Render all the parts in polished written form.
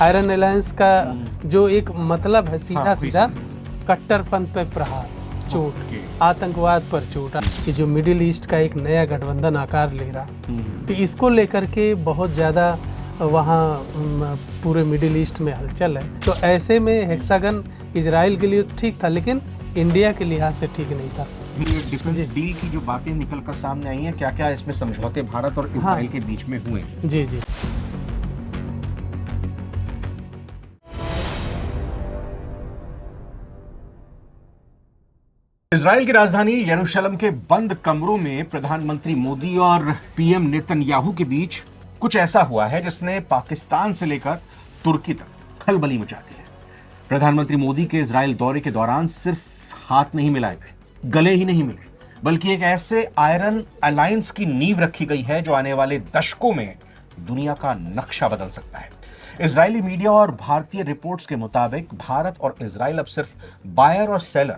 Iron alliance का जो एक मतलब है सीधा सीधा कट्टरपंथ पे प्रहार, चोट, आतंकवाद पर चोट, कि जो मिडिल ईस्ट का एक नया गठबंधन आकार ले रहा, तो इसको लेकर के बहुत ज़्यादा वहाँ पूरे मिडिल ईस्ट में हलचल है। तो ऐसे में हेक्सागन इजराइल के लिए ठीक था, लेकिन इंडिया के लिहाज से ठीक नहीं था। ये डिफेंस डील की जो बातें निकल कर सामने आई हैं, क्या क्या इसमें समझौते भारत और इजराइल के बीच में हुए? जी जी। इजराइल की राजधानी यरूशलेम के बंद कमरों में प्रधानमंत्री मोदी और पीएम नेतन्याहू के बीच कुछ ऐसा हुआ है जिसने पाकिस्तान से लेकर तुर्की तक खलबली मचा दी है। प्रधानमंत्री मोदी के इजराइल दौरे के दौरान सिर्फ हाथ नहीं मिलाए गए, गले ही नहीं मिले, बल्कि एक ऐसे आयरन अलायंस की नींव रखी गई है जो आने वाले दशकों में दुनिया का नक्शा बदल सकता है। इजरायली मीडिया और भारतीय रिपोर्ट्स के मुताबिक भारत और इजराइल अब सिर्फ बायर और सेलर,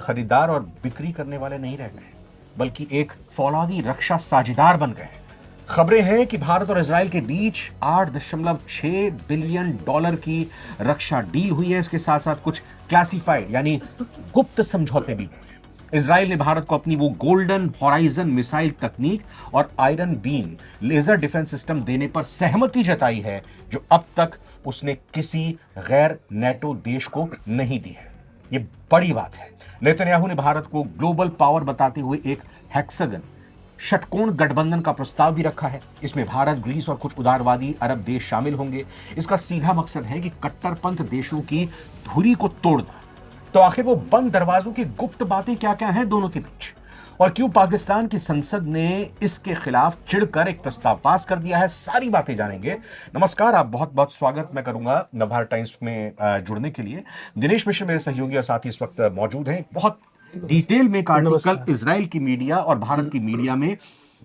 खरीदार और बिक्री करने वाले नहीं रह गए, बल्कि एक फौलादी रक्षा साझेदार बन गए। खबरें हैं कि भारत और इजराइल के बीच 8.6 बिलियन डॉलर की रक्षा डील हुई है। इसके साथ साथ कुछ क्लासिफाइड यानी गुप्त समझौते भी हुए। इजराइल ने भारत को अपनी वो गोल्डन हॉराइजन मिसाइल तकनीक और Iron Beam laser defence system देने पर सहमति जताई है, जो अब तक उसने किसी गैर नेटो देश को नहीं दी है। ये बड़ी बात है। नेतन्याहू ने भारत को ग्लोबल पावर बताते हुए एक हेक्सागन षटकोण गठबंधन का प्रस्ताव भी रखा है। इसमें भारत, ग्रीस और कुछ उदारवादी अरब देश शामिल होंगे। इसका सीधा मकसद है कि कट्टरपंथ देशों की धुरी को तोड़ना। तो आखिर वो बंद दरवाजों की गुप्त बातें क्या क्या हैं दोनों के बीच, और क्यों पाकिस्तान की संसद ने इसके खिलाफ चिढ़कर एक प्रस्ताव पास कर दिया है, सारी बातें जानेंगे। नमस्कार, आप बहुत बहुत स्वागत मैं करूंगा नवभारत टाइम्स में जुड़ने के लिए। दिनेश मिश्र मेरे सहयोगी और साथी इस वक्त मौजूद हैं। बहुत डिटेल में एक आर्टिकल इजराइल की मीडिया और भारत की मीडिया में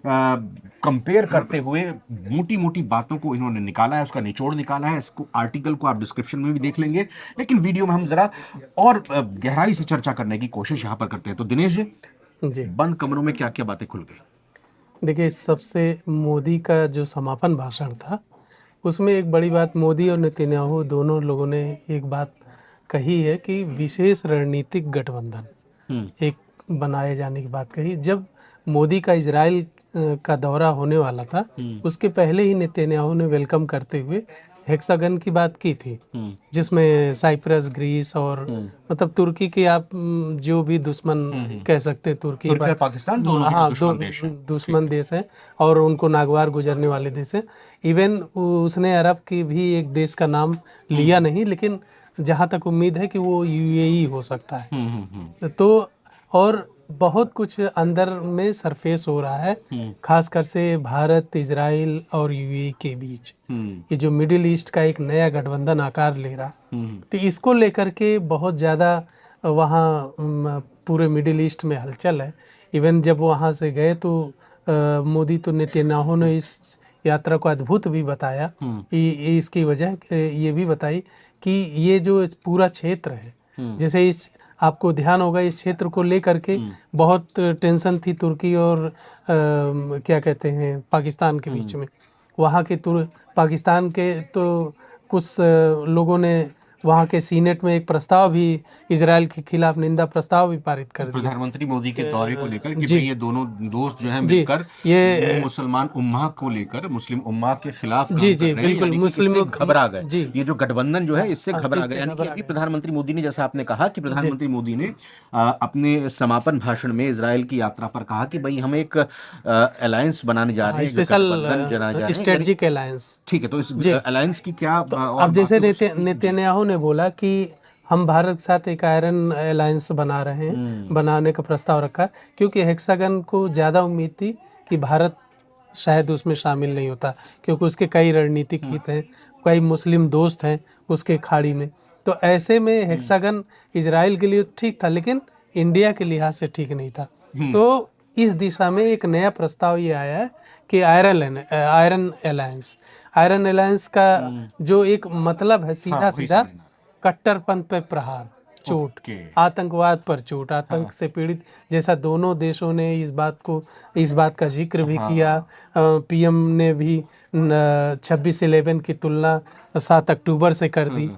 कंपेयर करते हुए मोटी मोटी बातों को इन्होंने निकाला है, उसका निचोड़ निकाला है। इसको आर्टिकल को आप डिस्क्रिप्शन में भी देख लेंगे, लेकिन वीडियो में हम जरा और गहराई से चर्चा करने की कोशिश यहां पर करते हैं। तो दिनेश जी, बंद कमरों में क्या क्या बातें खुल गई? देखिए, सबसे मोदी का जो समापन भाषण था उसमें एक बड़ी बात मोदी और नेतन्याहू दोनों लोगों ने एक बात कही है कि विशेष रणनीतिक गठबंधन एक बनाए जाने की बात कही। जब मोदी का इजराइल का दौरा होने वाला था, उसके पहले ही नेतन्याहू ने वेलकम करते हुए हेक्सागन की बात की थी, जिसमें साइप्रस, ग्रीस और मतलब तुर्की के आप जो भी दुश्मन कह सकते हैं, तुर्की और पाकिस्तान दोनों हाँ दुश्मन देश हैं और उनको नागवार गुजरने वाले देश हैं। इवन उसने अरब की भी एक देश का नाम लिया नहीं, लेकिन जहाँ तक उम्मीद है कि वो यूएई हो सकता है। तो और बहुत कुछ अंदर में सरफेस हो रहा है, खासकर से भारत, इजराइल और यूएई के बीच। ये जो मिडिल ईस्ट का एक नया गठबंधन आकार ले रहा, तो इसको लेकर के बहुत ज़्यादा वहाँ पूरे मिडिल ईस्ट में हलचल है। इवन जब वहाँ से गए तो मोदी तो नेतन्याहू ने इस यात्रा को अद्भुत भी बताया। इसकी वजह ये भी बताई कि ये जो पूरा क्षेत्र है, जैसे इस आपको ध्यान होगा इस क्षेत्र को लेकर के बहुत टेंशन थी तुर्की और क्या कहते हैं पाकिस्तान के बीच में। वहाँ के पाकिस्तान के तो कुछ लोगों ने वहाँ के सीनेट में एक प्रस्ताव भी इजराइल के खिलाफ निंदा प्रस्ताव भी पारित कर दिया प्रधानमंत्री मोदी के दौरे को लेकर कि भाई ये दोनों दोस्त जो हैं मिलकर ये मुसलमान उम्मा को लेकर, मुस्लिम उम्मा के खिलाफ काम कर रहे हैं, बिल्कुल मुस्लिम घबरा गए। ये जो गठबंधन जो है इससे घबरा गए। यानी कि अभी प्रधानमंत्री मोदी ने, जैसा आपने कहा कि प्रधानमंत्री मोदी ने अपने समापन भाषण में इजराइल की यात्रा पर कहा कि भाई हम एक अलायंस बनाने जा रहे हैं, स्पेशल स्ट्रेटेजिक अलायंस। ठीक है, तो इस अलायंस की क्या अब जैसे नेतन्याहू ने बोला कि हम भारत के साथ एक आयरन अलायंस बना रहे हैं, बनाने का प्रस्ताव रखा, क्योंकि हेक्सागन को ज़्यादा उम्मीद थी कि भारत शायद उसमें शामिल नहीं होता, क्योंकि उसके कई रणनीतिक हित हैं, कई मुस्लिम दोस्त हैं उसके खाड़ी में। तो ऐसे में हेक्सागन इजराइल के लिए ठीक था, लेकिन इंडिया के लिहाज से ठीक नहीं था। तो इस दिशा में एक नया प्रस्ताव ये आया है कि आयरन अलायंस का जो एक मतलब है सीधा सीधा कट्टरपंथ पे प्रहार, चोट, ओके। आतंकवाद पर चोट, आतंक से पीड़ित, जैसा दोनों देशों ने इस बात का जिक्र भी किया। पीएम ने भी 26/11 की तुलना 7 अक्टूबर से कर दी,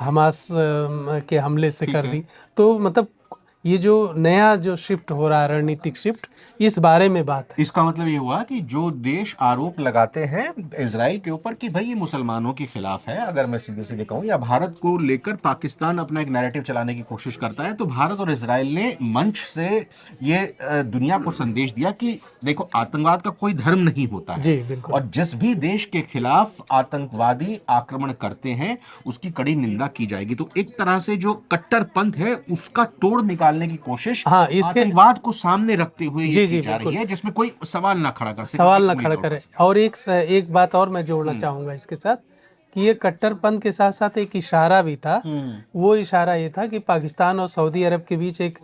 हमास के हमले से कर दी। तो मतलब ये जो नया जो शिफ्ट हो रहा है, रणनीतिक शिफ्ट, इस बारे में बात है। इसका मतलब ये हुआ कि जो देश आरोप लगाते हैं इजराइल के ऊपर कि भाई ये मुसलमानों के खिलाफ है, अगर मैं सीधे सीधे कहूं, या भारत को लेकर पाकिस्तान अपना एक नैरेटिव चलाने की कोशिश करता है, तो भारत और इजराइल ने मंच से ये दुनिया को संदेश दिया कि देखो, आतंकवाद का कोई धर्म नहीं होता है। जी बिल्कुल। और जिस भी देश के खिलाफ आतंकवादी आक्रमण करते हैं उसकी कड़ी निंदा की जाएगी। तो एक तरह से जो कट्टरपंथ है उसका तोड़ निकालने की कोशिश हाँ, इसके आतंकवाद को सामने रखते हुए ये जी की जी जा रही बिल्कुल, है, जिसमें कोई सवाल ना खड़ा कर सके, सवाल ना कोई खड़ा डाउट करे। ना सके। और एक बात और मैं जोड़ना चाहूंगा इसके साथ, कि ये कट्टरपंथ के साथ साथ एक इशारा भी था। वो इशारा ये था कि पाकिस्तान और सऊदी अरब के बीच एक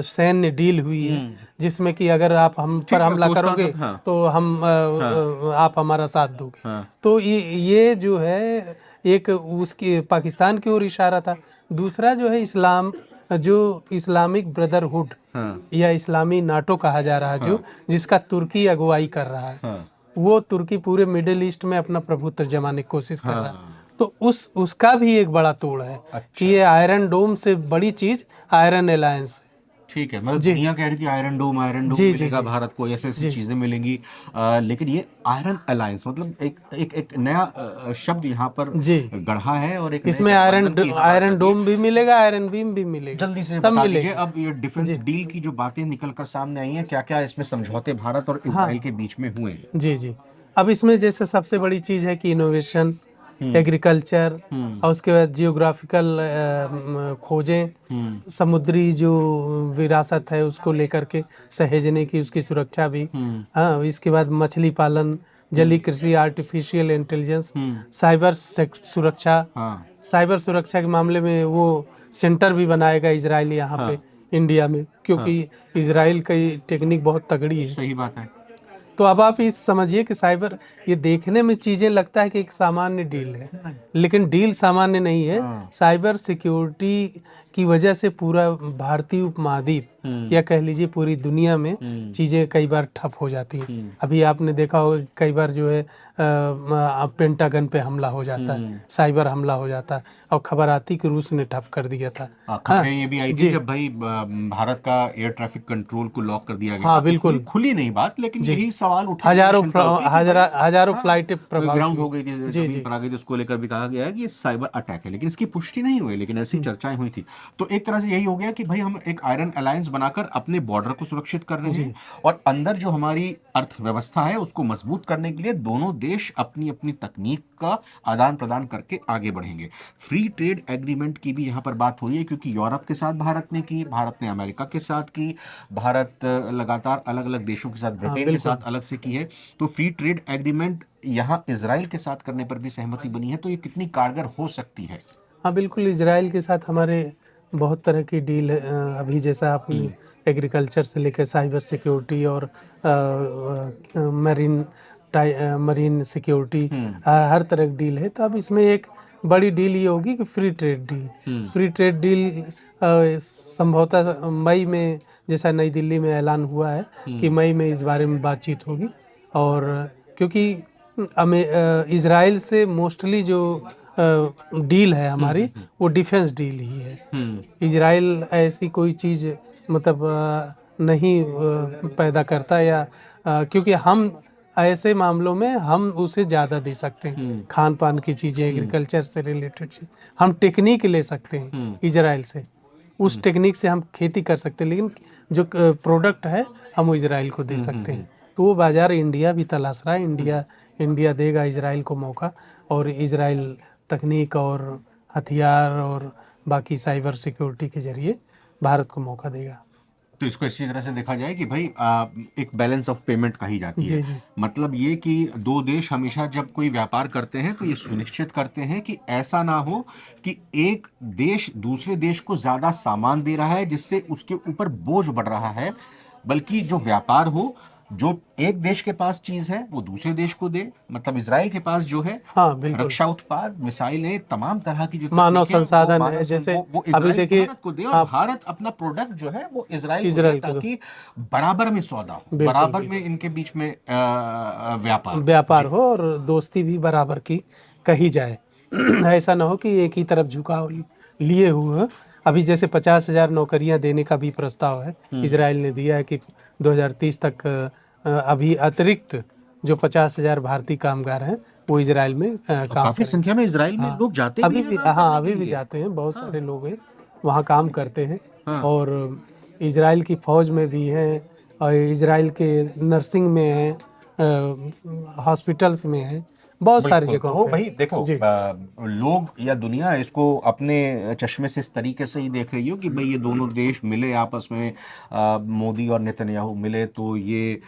सैन्य डील हुई है, जिसमें कि अगर आप हम पर ठीक है, हमला तो उसका करोगे मतलब, हाँ, तो हम आप हमारा साथ दोगे। हाँ, तो ये जो है एक उसकी पाकिस्तान की ओर इशारा था। दूसरा जो है इस्लाम, जो इस्लामिक ब्रदरहुड हाँ, या इस्लामी नाटो कहा जा रहा है, जो जिसका तुर्की अगुवाई कर रहा है, हाँ, वो तुर्की पूरे मिडिल ईस्ट में अपना प्रभुत्व जमाने की कोशिश कर रहा है। हाँ। तो उसका भी एक बड़ा तोड़ है कि अच्छा, ये आयरन डोम से बड़ी चीज आयरन अलायंस है। ठीक है, मतलब जी दुनिया कह रही थी आयरन डोम जी जी मिलेगा जी भारत को, ऐसे ऐसी जी चीजें मिलेंगी। लेकिन ये आयरन अलायंस मतलब एक नया शब्द यहाँ पर जी। गढ़ा है, और एक नए इसमें गठबंधन की यहाँ बात आयरन आती है। डोम भी मिलेगा, आयरन बीम भी मिलेगी, जल्दी से सब बता दीजिए, मिलेगी। अब ये डिफेंस जी डील की जो बातें निकल कर सामने आई हैं, क्या क्या इसमें समझौते भारत और हाँ इजराइल के बीच में हुए हैं? जी जी। अब इसमें जैसे सबसे बड़ी चीज है कि इनोवेशन, एग्रीकल्चर, और उसके बाद जियोग्राफिकल खोजें, समुद्री जो विरासत है उसको लेकर के सहेजने की, उसकी सुरक्षा भी। हाँ, इसके बाद मछली पालन, जलीय कृषि, आर्टिफिशियल इंटेलिजेंस, साइबर सुरक्षा। हाँ, साइबर सुरक्षा के मामले में वो सेंटर भी बनाएगा इजराइल यहाँ पे इंडिया में, क्योंकि इजराइल की टेक्निक बहुत तगड़ी है। सही बात है। तो अब आप इस समझिए कि साइबर, ये देखने में चीजें लगता है कि एक सामान्य डील है, लेकिन डील सामान्य नहीं है। साइबर सिक्योरिटी की वजह से पूरा भारतीय उपमहाद्वीप या कह लीजिए पूरी दुनिया में चीजें कई बार ठप हो जाती हैं। अभी आपने देखा होगा कि कई बार जो है पेंटागन पे हमला हो जाता है, साइबर हमला हो जाता है, और खबर आती कि रूस ने ठप कर दिया था। खबरें ये भी आई थी जी जब भाई भारत का एयर ट्रैफिक कंट्रोल को लॉक कर दिया गया हाँ था, तो उसमें बिल्कुल खुली नहीं बात, लेकिन जी। यही सवाल उठे, यही शंका उठी कि भाई, हजारों फ्लाइटें प्रभावित ग्राउंड हुई। हो गई थी, जी जमीन जी पर आ गई थी, उसको लेकर भी कहा गया है कि ये साइबर अटैक है, लेकिन इसकी पुष्टि नहीं हुई, लेकिन ऐसी चर्चाएं हुई थी। तो एक तरह से यही हो गया कि भाई हम एक आयरन अलायंस बनाकर अपने बॉर्डर को सुरक्षित कर रहे हैं, और अंदर जो हमारी अर्थव्यवस्था है उसको मजबूत करने के लिए दोनों देश अपनी अपनी तकनीक का आदान प्रदान करके आगे बढ़ेंगे। फ्री ट्रेड एग्रीमेंट की भी यहाँ पर बात हो रही है, क्योंकि यूरोप के साथ भारत ने की, भारत ने अमेरिका के साथ की, भारत लगातार अलग अलग देशों के साथ, ब्रिटेन के साथ अलग से की है। तो फ्री ट्रेड एग्रीमेंट यहाँ इजराइल के साथ करने पर भी सहमति बनी है, तो ये कितनी कारगर हो सकती है? हाँ बिल्कुल, इजराइल के साथ हमारे बहुत तरह की डील है। अभी जैसा आपने एग्रीकल्चर से लेकर साइबर सिक्योरिटी और मरीन मरीन सिक्योरिटी, हर तरह की डील है। तो अब इसमें एक बड़ी डील ये होगी कि free trade deal. Free trade deal संभवतः मई में, जैसा नई दिल्ली में ऐलान हुआ है कि मई में इस बारे में बातचीत होगी। और क्योंकि इजराइल से मोस्टली जो डील है हमारी, वो डिफेंस डील ही है। इजराइल ऐसी कोई चीज़ मतलब नहीं पैदा करता, या क्योंकि हम ऐसे मामलों में हम उसे ज़्यादा दे सकते हैं। खान पान की चीज़ें, एग्रीकल्चर से रिलेटेड चीज़, हम टेक्निक ले सकते हैं इजराइल से, उस टेक्निक से हम खेती कर सकते हैं, लेकिन जो प्रोडक्ट है हम वो इजराइल को दे सकते हैं। तो वो बाजार इंडिया भी तलाश रहा है। इंडिया देगा इजराइल को मौका, और इजराइल तकनीक और हथियार और बाकी साइबर सिक्योरिटी के जरिए भारत को मौका देगा। तो इसको इसी तरह से देखा जाए कि भाई एक बैलेंस ऑफ पेमेंट कही जाती है। जी जी मतलब ये कि दो देश हमेशा जब कोई व्यापार करते हैं तो ये सुनिश्चित करते हैं कि ऐसा ना हो कि एक देश दूसरे देश को ज्यादा सामान दे रहा है जिससे उसके ऊपर बोझ बढ़ रहा है, बल्कि जो व्यापार हो जो एक देश के पास चीज है वो दूसरे देश को दे, मतलब इजराइल के पास जो है हाँ बिल्कुल, रक्षा उत्पाद, मिसाइलें, तमाम तरह की जो मानव तकनीकें हैं, वो संसाधन मानव है, सं, जैसे वो अभी इजराइल देखिए भारत को दे, और हाँ भारत अपना प्रोडक्ट जो है वो इजराइल को दे, इजराइल को, ताकि बराबर में सौदा हो, बिल्कुल बराबर बिल्कुल में इनके बीच में व्यापार हो। व्यापार जी। हो और दोस्ती भी बराबर की कही जाए। ऐसा ना हो कि एक ही तरफ झुकाव लिए हुए हो। अभी जैसे 50,000 नौकरियां देने का भी प्रस्ताव है, इजराइल ने दिया है कि 2030 तक अभी अतिरिक्त जो 50,000 भारतीय कामगार हैं वो इजराइल में और काम काफी करेंगे। संख्या में इजराइल में हाँ लोग जाते भी अभी हैं भी, काम हाँ करने के अभी भी लिए। जाते हैं, बहुत हाँ सारे लोग हैं वहाँ काम करते हैं। हाँ। और इजराइल की फौज में भी हैं, और इजराइल के नर्सिंग में हैं, हॉस्पिटल्स में हैं, बहुत सारी बिल्कुल, जगहों वो पे। भाई देखो, जी लोग या दुनिया इसको अपने चश्मे से इस तरीके से ही देख रही हो कि भाई ये दोनों देश मिले आपस में, मोदी और नेतन्याहू मिले तो ये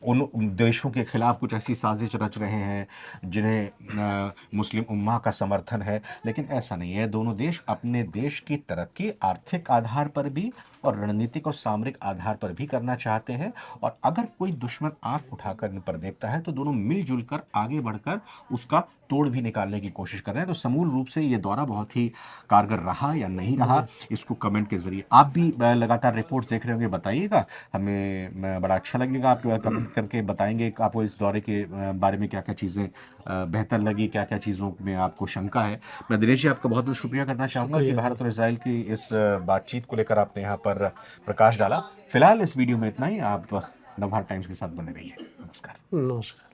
उन देशों के खिलाफ कुछ ऐसी साजिश रच रहे हैं जिन्हें मुस्लिम उम्मा का समर्थन है, लेकिन ऐसा नहीं है। दोनों देश अपने देश की तरक्की आर्थिक आधार पर भी और रणनीतिक और सामरिक आधार पर भी करना चाहते हैं, और अगर कोई दुश्मन आंख उठाकर इन पर देखता है तो दोनों मिलजुल कर आगे बढ़कर उसका तोड़ भी निकालने की कोशिश कर रहे हैं। तो समूल रूप से ये दौरा बहुत ही कारगर रहा या नहीं रहा, इसको कमेंट के जरिए आप भी लगातार रिपोर्ट्स देख रहे होंगे, बताइएगा, हमें बड़ा अच्छा लगेगा। आप कमेंट करके बताएंगे कि आपको इस दौरे के बारे में क्या क्या चीज़ें बेहतर लगी, क्या क्या चीज़ों में आपको शंका है। मैं दिनेश जी आपका बहुत बहुत शुक्रिया करना चाहूँगा कि शुक्रिया। भारत और इसराइल की इस बातचीत को लेकर आपने यहाँ पर प्रकाश डाला। फिलहाल इस वीडियो में इतना ही। आप नवभारत टाइम्स के साथ बने रहिए। नमस्कार। नमस्कार।